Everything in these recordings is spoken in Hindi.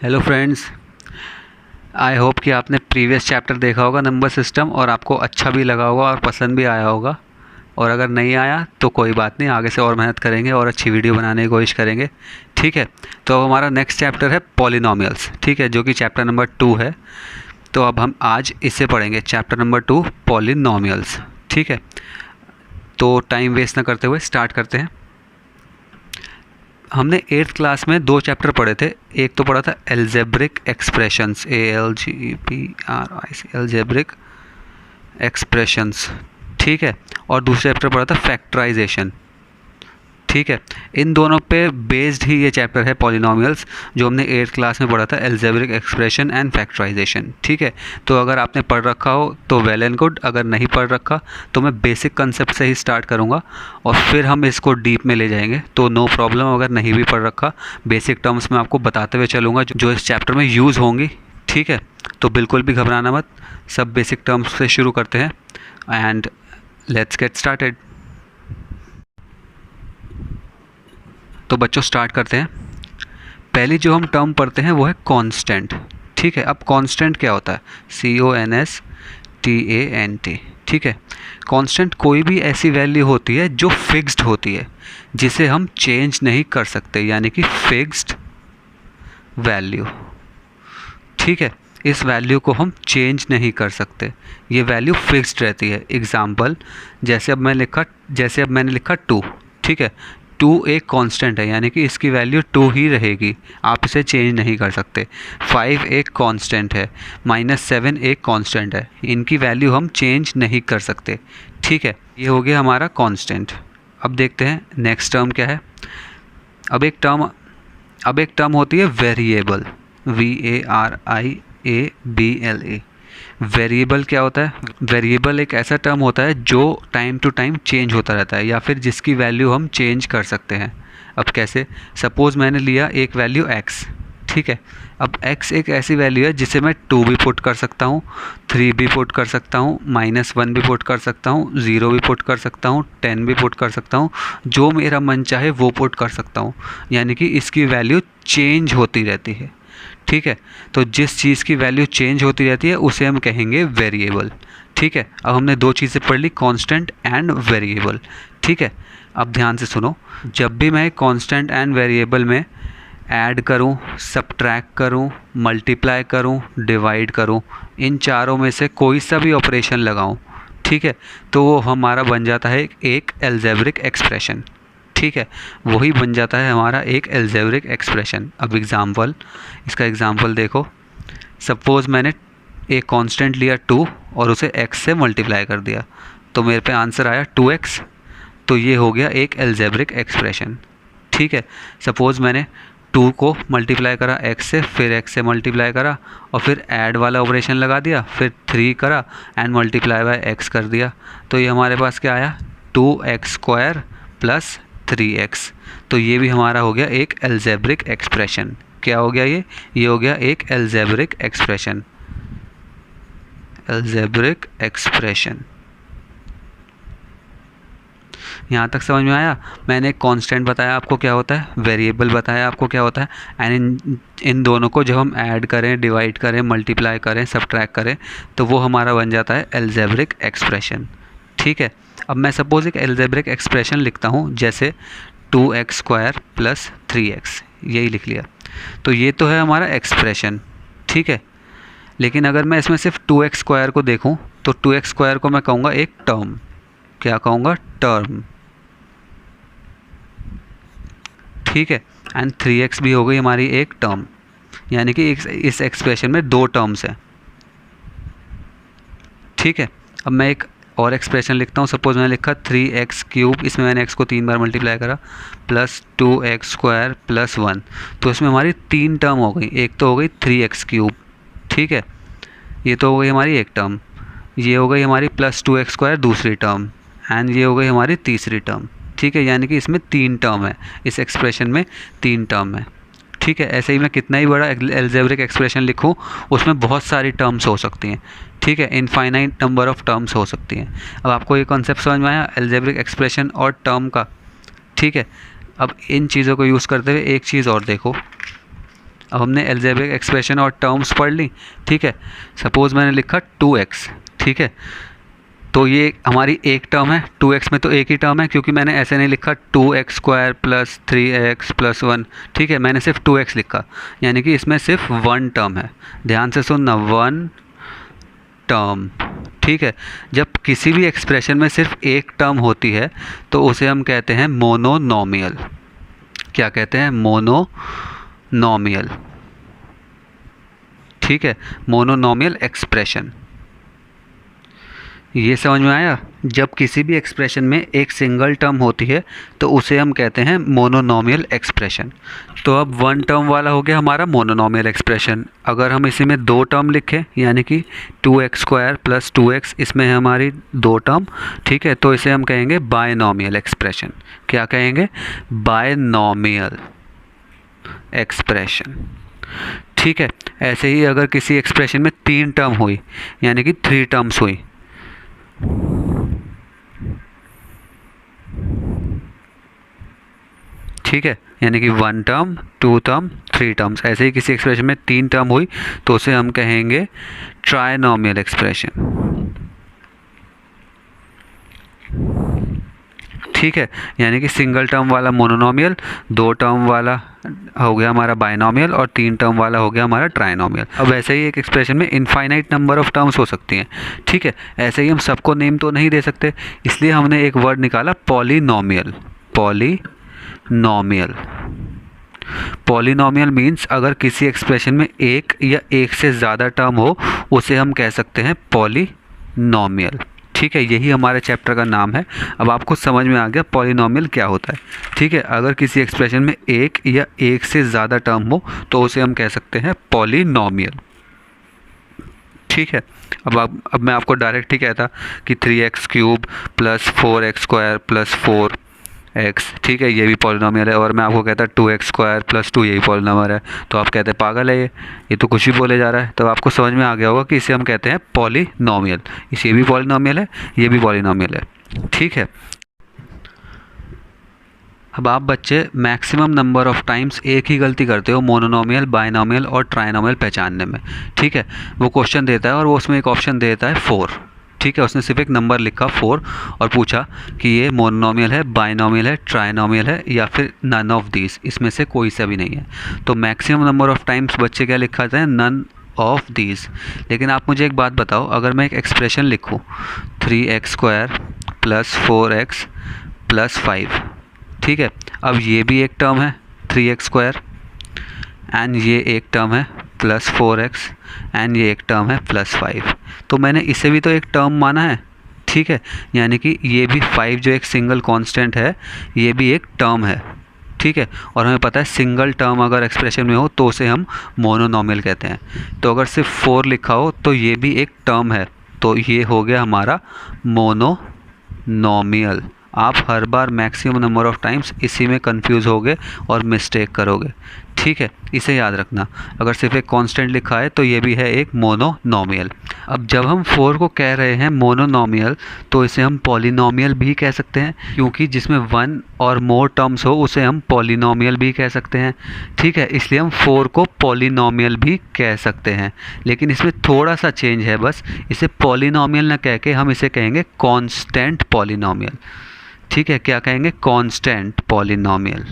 हेलो फ्रेंड्स, आई होप कि आपने प्रीवियस चैप्टर देखा होगा नंबर सिस्टम और आपको अच्छा भी लगा होगा और पसंद भी आया होगा। और अगर नहीं आया तो कोई बात नहीं, आगे से और मेहनत करेंगे और अच्छी वीडियो बनाने की कोशिश करेंगे। ठीक है, तो अब हमारा नेक्स्ट चैप्टर है पॉलिनॉमियल्स। ठीक है, जो कि चैप्टर नंबर 2 है। तो अब हम आज इसे पढ़ेंगे, चैप्टर नंबर 2 पॉलिनॉमियल्स। ठीक है, तो टाइम वेस्ट ना करते हुए स्टार्ट करते हैं। हमने 8th क्लास में 2 चैप्टर पढ़े थे। एक तो पढ़ा था algebraic expressions, ALGEBRIC, algebraic expressions. ठीक है, और दूसरा चैप्टर पढ़ा था फैक्टराइजेशन। ठीक है, इन दोनों पे बेस्ड ही ये चैप्टर है पॉलिनॉमियल्स, जो हमने 8th क्लास में पढ़ा था, एल्जेब्रिक एक्सप्रेशन एंड फैक्टराइजेशन। ठीक है, तो अगर आपने पढ़ रखा हो तो वेल एंड गुड, अगर नहीं पढ़ रखा तो मैं बेसिक कंसेप्ट से ही स्टार्ट करूँगा और फिर हम इसको डीप में ले जाएंगे। तो नो प्रॉब्लम, अगर नहीं भी पढ़ रखा, बेसिक टर्म्स में आपको बताते हुए चलूँगा जो इस चैप्टर में यूज़ होंगी। ठीक है, तो बिल्कुल भी घबराना मत, सब बेसिक टर्म्स से शुरू करते हैं एंड लेट्स गेट स्टार्टेड। तो बच्चों स्टार्ट करते हैं। पहली जो हम टर्म पढ़ते हैं वो है कांस्टेंट। ठीक है, अब कांस्टेंट क्या होता है? CONSTANT। ठीक है, कांस्टेंट कोई भी ऐसी वैल्यू होती है जो फिक्स्ड होती है, जिसे हम चेंज नहीं कर सकते, यानी कि फिक्स्ड वैल्यू। ठीक है, इस वैल्यू को हम चेंज नहीं कर सकते, ये वैल्यू फिक्स्ड रहती है। एग्जाम्पल, जैसे अब मैंने लिखा 2। ठीक है, 2 एक कांस्टेंट है, यानी कि इसकी वैल्यू 2 ही रहेगी, आप इसे चेंज नहीं कर सकते। 5 एक कांस्टेंट है, -7 एक कांस्टेंट है, इनकी वैल्यू हम चेंज नहीं कर सकते। ठीक है, ये हो गया हमारा कांस्टेंट। अब देखते हैं नेक्स्ट टर्म क्या है। अब एक टर्म होती है वेरिएबल, VARIABLE। वेरिएबल क्या होता है? वेरिएबल एक ऐसा टर्म होता है जो टाइम टू टाइम चेंज होता रहता है, या फिर जिसकी वैल्यू हम चेंज कर सकते हैं। अब कैसे? सपोज़ मैंने लिया एक वैल्यू x। ठीक है, अब x एक ऐसी वैल्यू है जिसे मैं 2 भी पुट कर सकता हूँ, 3 भी पुट कर सकता हूँ, -1 भी पुट कर सकता हूँ, 0 भी पुट कर सकता हूँ, 10 भी पुट कर सकता हूँ, जो मेरा मन चाहे वो पुट कर सकता हूँ। यानी कि इसकी वैल्यू चेंज होती रहती है। ठीक है, तो जिस चीज़ की वैल्यू चेंज होती रहती है उसे हम कहेंगे वेरिएबल। ठीक है, अब हमने 2 चीज़ें पढ़ ली, कांस्टेंट एंड वेरिएबल। ठीक है, अब ध्यान से सुनो, जब भी मैं कांस्टेंट एंड वेरिएबल में ऐड करूं, सब्ट्रैक्ट करूं, मल्टीप्लाई करूं, डिवाइड करूं, इन चारों में से कोई सा भी ऑपरेशन लगाऊं, ठीक है, तो वो हमारा बन जाता है एक एल्जेब्रिक एक्सप्रेशन। ठीक है, वही बन जाता है हमारा एक एल्जेब्रिक एक्सप्रेशन। अब इसका एग्जाम्पल देखो। सपोज़ मैंने एक कांस्टेंट लिया 2 और उसे x से मल्टीप्लाई कर दिया, तो मेरे पे आंसर आया 2x। तो ये हो गया एक एल्जेब्रिक एक्सप्रेशन। ठीक है, सपोज़ मैंने 2 को मल्टीप्लाई करा x से, फिर x से मल्टीप्लाई करा और फिर ऐड वाला ऑपरेशन लगा दिया, फिर 3 करा एंड मल्टीप्लाई बाय x कर दिया, तो ये हमारे पास क्या आया? 2x² + 3x। तो ये भी हमारा हो गया एक एल्जेब्रिक एक्सप्रेशन। क्या हो गया ये हो गया एक एल्जेब्रिक एक्सप्रेशन। एल्जेब्रिक एक्सप्रेशन यहाँ तक समझ में आया? मैंने एक कांस्टेंट बताया आपको क्या होता है, वेरिएबल बताया आपको क्या होता है, एंड इन दोनों को जब हम ऐड करें, डिवाइड करें, मल्टीप्लाई करें, सब्ट्रैक्ट करें, तो वो हमारा बन जाता है एल्जेब्रिक एक्सप्रेशन। ठीक है, अब मैं सपोज़ एक एल्जेब्रिक एक्सप्रेशन लिखता हूँ, जैसे 2x² + 3x, यही लिख लिया। तो ये तो है हमारा एक्सप्रेशन। ठीक है, लेकिन अगर मैं इसमें सिर्फ 2x² को देखूँ तो 2x² को मैं कहूँगा एक टर्म। क्या कहूँगा? टर्म। ठीक है, एंड 3x भी हो गई हमारी एक टर्म, यानी कि इस एक्सप्रेशन में 2 टर्म्स हैं। ठीक है, अब मैं एक और एक्सप्रेशन लिखता हूँ। सपोज मैंने लिखा 3x³, इसमें मैंने x को 3 बार मल्टीप्लाई करा, + 2x² + 1, तो इसमें हमारी 3 टर्म हो गई। एक तो हो गई 3x³। ठीक है, ये तो हो गई हमारी एक टर्म, ये हो गई हमारी + 2x² दूसरी टर्म, एंड ये हो गई हमारी तीसरी टर्म। ठीक है, यानी कि इसमें 3 टर्म है, इस एक्सप्रेशन में 3 टर्म है। ठीक है, ऐसे ही मैं कितना ही बड़ा एल्जेब्रिक एक्सप्रेशन लिखूं, उसमें बहुत सारी टर्म्स हो सकती हैं। ठीक है, इनफाइनाइट नंबर ऑफ टर्म्स हो सकती हैं। अब आपको ये कॉन्सेप्ट समझ में आया एल्जेब्रिक एक्सप्रेशन और टर्म का? ठीक है, अब इन चीज़ों को यूज़ करते हुए एक चीज़ और देखो। अब हमने अलजेब्रिक एक्सप्रेशन और टर्म्स पढ़ ली, ठीक है। सपोज़ मैंने लिखा 2x, ठीक है, तो ये हमारी एक टर्म है, 2x में तो एक ही टर्म है, क्योंकि मैंने ऐसे नहीं लिखा 2x² + 3x + 1, ठीक है, मैंने सिर्फ 2x लिखा, यानी कि इसमें सिर्फ वन टर्म है। ध्यान से सुनना, वन टर्म, ठीक है। जब किसी भी एक्सप्रेशन में सिर्फ एक टर्म होती है तो उसे हम कहते हैं मोनोनॉमियल। क्या कहते हैं? मोनोनॉमियल, ठीक है, मोनोनॉमियल एक्सप्रेशन। ये समझ में आया? जब किसी भी एक्सप्रेशन में एक सिंगल टर्म होती है तो उसे हम कहते हैं मोनोनॉमियल एक्सप्रेशन। तो अब वन टर्म वाला हो गया हमारा मोनोनॉमियल एक्सप्रेशन। अगर हम इसी में दो टर्म लिखें, यानी कि 2x² + 2x, इसमें है हमारी दो टर्म, ठीक है, तो इसे हम कहेंगे बायनॉमियल एक्सप्रेशन। क्या कहेंगे? बायनॉमियल एक्सप्रेशन, ठीक है। ऐसे ही अगर किसी एक्सप्रेशन में तीन टर्म हुई, यानी कि 3 टर्म्स हुई, ठीक है, यानी कि 1 टर्म, 2 टर्म, 3 टर्म्स, ऐसे ही किसी एक्सप्रेशन में 3 टर्म हुई तो उसे हम कहेंगे ट्राइनॉमियल एक्सप्रेशन, ठीक है। यानी कि सिंगल टर्म वाला मोनोनॉमियल, 2 टर्म वाला हो गया हमारा बायनॉमियल और 3 टर्म वाला हो गया हमारा ट्राइनॉमियल। अब वैसे ही एक एक्सप्रेशन में इनफाइनाइट नंबर ऑफ टर्म्स हो सकती हैं, ठीक है। ऐसे ही हम सबको नेम तो नहीं दे सकते, इसलिए हमने एक वर्ड निकाला पॉलीनॉमियल। पॉलीनॉमियल, पॉलीनॉमियल मीन्स अगर किसी एक्सप्रेशन में एक या एक से ज़्यादा टर्म हो उसे हम कह सकते हैं पॉलीनॉमियल, ठीक है। यही हमारे चैप्टर का नाम है। अब आपको समझ में आ गया पॉलीनॉमियल क्या होता है, ठीक है। अगर किसी एक्सप्रेशन में एक या एक से ज़्यादा टर्म हो तो उसे हम कह सकते हैं पॉलीनॉमियल, ठीक है। अब मैं आपको डायरेक्ट ही कहता कि 3x³ + 4x² + 4x, ठीक है, ये भी पॉलीनॉमियल है, और मैं आपको कहता 2x² + 2, ये भी पॉलीनॉमियल है, तो आप कहते हैं पागल है ये तो कुछ भी बोले जा रहा है। तो आपको समझ में आ गया होगा कि इसे हम कहते हैं पॉलीनॉमियल। इसे भी पॉलीनॉमियल है, ये भी पॉलीनॉमियल है, ठीक है। अब आप बच्चे मैक्सिमम नंबर ऑफ़ टाइम्स एक ही गलती करते हो मोनोनॉमियल, बायनॉमियल और ट्राइनॉमियल पहचानने में, ठीक है। वो क्वेश्चन देता है और वो उसमें एक ऑप्शन देता है 4, ठीक है, उसने सिर्फ एक नंबर लिखा 4 और पूछा कि ये मोनोनॉमियल है, बायनॉमियल है, ट्राइनॉमियल है या फिर नन ऑफ दीज, इसमें से कोई सा भी नहीं है। तो मैक्सिमम नंबर ऑफ़ टाइम्स बच्चे क्या लिखाते हैं? None of these. लेकिन आप मुझे एक बात बताओ, अगर मैं एक एक्सप्रेशन लिखूँ 3x² + 4x + 5, ठीक है, अब ये भी एक टर्म है 3x² एंड ये एक टर्म है +4x एंड ये एक टर्म है +5, तो मैंने इसे भी तो एक टर्म माना है, ठीक है। यानी कि ये भी 5 जो एक सिंगल कांस्टेंट है, ये भी एक टर्म है, ठीक है। और हमें पता है सिंगल टर्म अगर एक्सप्रेशन में हो तो उसे हम मोनोनॉमियल कहते हैं। तो अगर सिर्फ 4 लिखा हो तो ये भी एक टर्म है, तो ये हो गया हमारा मोनोनॉमियल। आप हर बार मैक्सिमम नंबर ऑफ़ टाइम्स इसी में कंफ्यूज होगे और मिस्टेक करोगे, ठीक है, इसे याद रखना। अगर सिर्फ एक कांस्टेंट लिखा है तो ये भी है एक मोनोनॉमियल। अब जब हम 4 को कह रहे हैं मोनोनॉमियल तो इसे हम पॉलीनॉमियल भी कह सकते हैं, क्योंकि जिसमें 1 और मोर टर्म्स हो उसे हम पॉलीनॉमियल भी कह सकते हैं, ठीक है। इसलिए हम 4 को पॉलीनॉमियल भी कह सकते हैं, लेकिन इसमें थोड़ा सा चेंज है बस, इसे पॉलीनॉमियल ना कह के हम इसे कहेंगे कांस्टेंट पॉलीनॉमियल, ठीक है। क्या कहेंगे? Constant polynomial.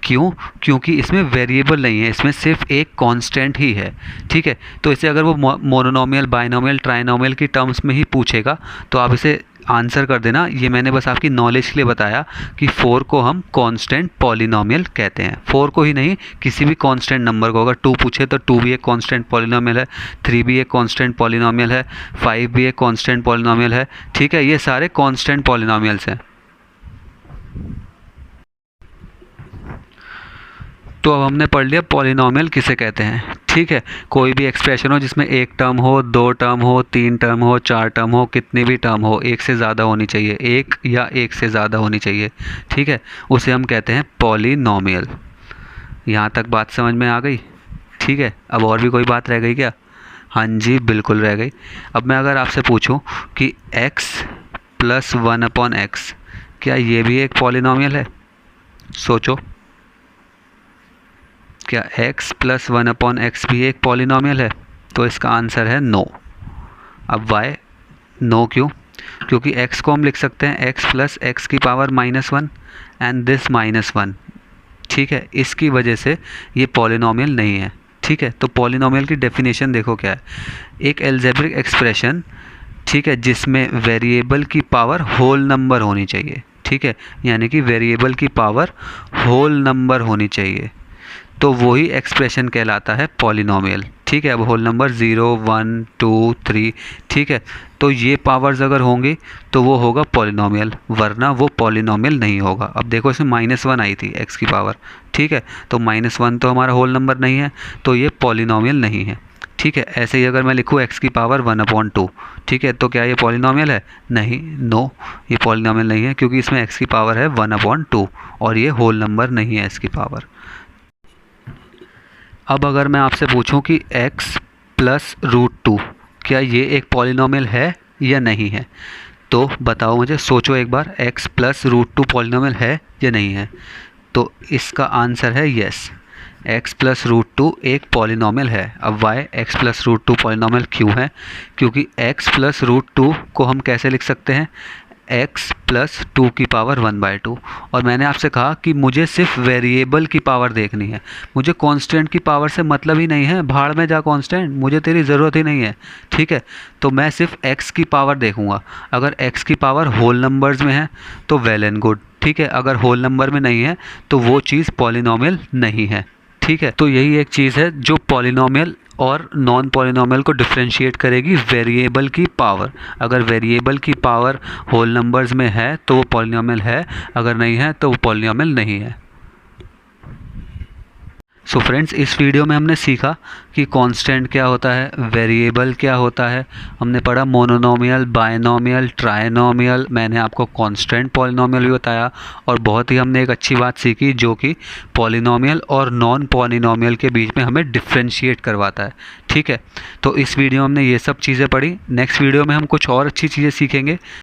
क्यों? क्योंकि इसमें वेरिएबल नहीं है, इसमें सिर्फ एक कांस्टेंट ही है, ठीक है। तो इसे अगर वो मोनोनॉमियल, बायनॉमियल, ट्राइनॉमियल की टर्म्स में ही पूछेगा तो आप इसे आंसर कर देना। ये मैंने बस आपकी नॉलेज के लिए बताया कि 4 को हम कांस्टेंट पॉलीनॉमियल कहते हैं। 4 को ही नहीं, किसी भी कांस्टेंट नंबर को अगर 2 पूछे तो 2 भी एक कांस्टेंट पॉलीनॉमियल है, 3 भी एक कांस्टेंट पॉलीनॉमियल है, 5 भी एक कांस्टेंट पॉलीनॉमियल है, ठीक है। ये सारे कांस्टेंट पॉलीनॉमियल्स हैं। तो अब हमने पढ़ लिया पॉलीनॉमियल किसे कहते हैं, ठीक है। कोई भी एक्सप्रेशन हो जिसमें एक टर्म हो, 2 टर्म हो, 3 टर्म हो, 4 टर्म हो, कितनी भी टर्म हो, एक से ज़्यादा होनी चाहिए, एक या एक से ज़्यादा होनी चाहिए, ठीक है, उसे हम कहते हैं पॉलीनॉमियल। यहाँ तक बात समझ में आ गई, ठीक है। अब और भी कोई बात रह गई क्या? हाँ जी, बिल्कुल रह गई। अब मैं अगर आपसे पूछूं कि x + 1/x, क्या ये भी एक पॉलीनॉमियल है? सोचो, क्या x प्लस 1/x भी एक पॉलिनॉमियल है? तो इसका आंसर है नो। अब y नो क्यों? क्योंकि x को हम लिख सकते हैं x प्लस एक्स की पावर -1 एंड दिस -1, ठीक है, इसकी वजह से ये पॉलिनॉमियल नहीं है। ठीक है, तो पॉलिनॉमियल की डेफिनेशन देखो क्या है, एक एल्जेब्रिक एक्सप्रेशन, ठीक है, जिसमें वेरिएबल की पावर होल नंबर होनी चाहिए। ठीक है, यानी कि वेरिएबल की पावर होल नंबर होनी चाहिए, तो वही एक्सप्रेशन कहलाता है पॉलिनॉमियल। ठीक है, अब होल नंबर 0, 1, 2, 3, ठीक है, तो ये पावर्स अगर होंगी तो वो होगा पॉलिनॉमियल, वरना वो पॉलिनॉमियल नहीं होगा। अब देखो इसमें -1 आई थी x की पावर, ठीक है, तो -1 तो हमारा होल नंबर नहीं है, तो ये पॉलिनॉमियल नहीं है। ठीक है, ऐसे ही अगर मैं लिखूँ x की पावर 1/2, ठीक है, तो क्या ये पॉलिनॉमियल है? नहीं, नो, ये पॉलिनॉमियल नहीं है, क्योंकि इसमें x की पावर है 1/2 और ये होल नंबर नहीं है x की पावर। अब अगर मैं आपसे पूछूं कि x प्लस √2 क्या ये एक पॉलिनॉमियल है या नहीं है, तो बताओ मुझे, सोचो एक बार, x प्लस √2 पॉलिनॉमियल है या नहीं है? तो इसका आंसर है यस, x प्लस √2 एक पॉलिनॉमियल है। अब y x प्लस √2 पॉलिनॉमियल क्यों है? क्योंकि x प्लस √2 को हम कैसे लिख सकते हैं? x प्लस 2 की पावर 1/2। और मैंने आपसे कहा कि मुझे सिर्फ वेरिएबल की पावर देखनी है, मुझे कांस्टेंट की पावर से मतलब ही नहीं है, भाड़ में जा कांस्टेंट, मुझे तेरी ज़रूरत ही नहीं है। ठीक है, तो मैं सिर्फ x की पावर देखूंगा, अगर x की पावर होल नंबर्स में है तो वेल एंड गुड। ठीक है, अगर होल नंबर में नहीं है तो वो चीज़ पॉलिनॉमियल नहीं है। ठीक है, तो यही एक चीज़ है जो पॉलिनॉमियल और नॉन पॉलिनॉमियल को डिफरेंशिएट करेगी, वेरिएबल की पावर। अगर वेरिएबल की पावर होल नंबर्स में है तो वो पॉलिनॉमियल है, अगर नहीं है तो वो पॉलिनॉमियल नहीं है। सो फ्रेंड्स, इस वीडियो में हमने सीखा कि कांस्टेंट क्या होता है, वेरिएबल क्या होता है, हमने पढ़ा मोनोनॉमियल, बायनॉमियल, ट्राइनॉमियल, मैंने आपको कांस्टेंट पॉलिनॉमियल भी बताया, और बहुत ही हमने एक अच्छी बात सीखी जो कि पॉलिनॉमियल और नॉन पॉलिनॉमियल के बीच में हमें डिफ्रेंशिएट करवाता है। ठीक है, तो इस वीडियो में हमने ये सब चीज़ें पढ़ी। नेक्स्ट वीडियो में हम कुछ और अच्छी चीज़ें सीखेंगे।